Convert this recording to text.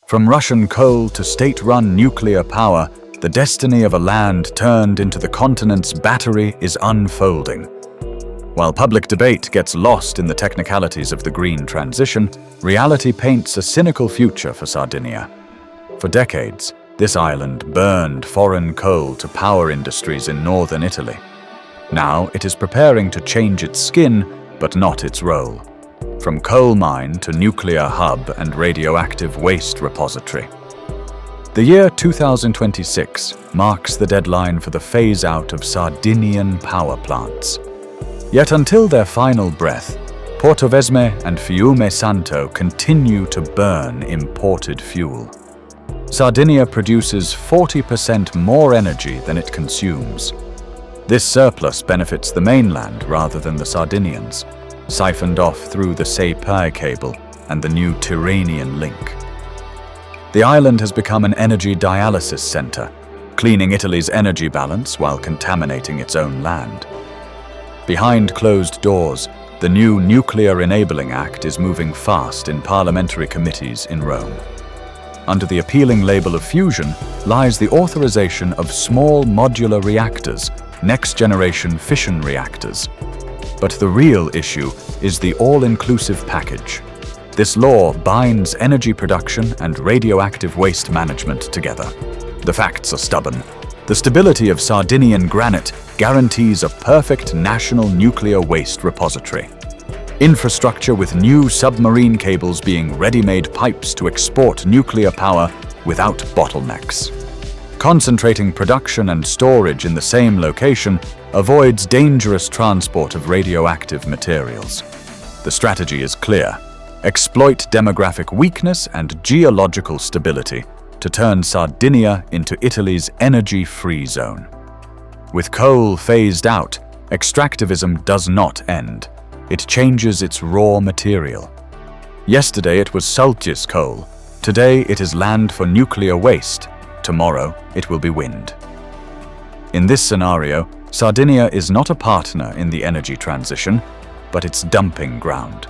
From Russian coal to state-run nuclear power, the destiny of a land turned into the continent's battery is unfolding. While public debate gets lost in the technicalities of the green transition, reality paints a cynical future for Sardinia. For decades, this island burned foreign coal to power industries in northern Italy. Now it is preparing to change its skin, but not its role. From coal mine to nuclear hub and radioactive waste repository. The year 2026 marks the deadline for the phase-out of Sardinian power plants. Yet until their final breath, Portovesme and Fiume Santo continue to burn imported fuel. Sardinia produces 40% more energy than it consumes. This surplus benefits the mainland rather than the Sardinians, siphoned off through the Sei cable and the new Tyrrhenian Link. The island has become an energy dialysis center, cleaning Italy's energy balance while contaminating its own land. Behind closed doors, the new Nuclear Enabling Act is moving fast in parliamentary committees in Rome. Under the appealing label of fusion lies the authorization of small modular reactors, next-generation fission reactors. But the real issue is the all-inclusive package. This law binds energy production and radioactive waste management together. The facts are stubborn. The stability of Sardinian granite guarantees a perfect national nuclear waste repository. Infrastructure with new submarine cables being ready-made pipes to export nuclear power without bottlenecks. Concentrating production and storage in the same location avoids dangerous transport of radioactive materials. The strategy is clear. Exploit demographic weakness and geological stability to turn Sardinia into Italy's energy-free zone. With coal phased out, extractivism does not end. It changes its raw material. Yesterday it was Sulcis coal. Today it is land for nuclear waste. Tomorrow it will be wind. In this scenario, Sardinia is not a partner in the energy transition, but its dumping ground.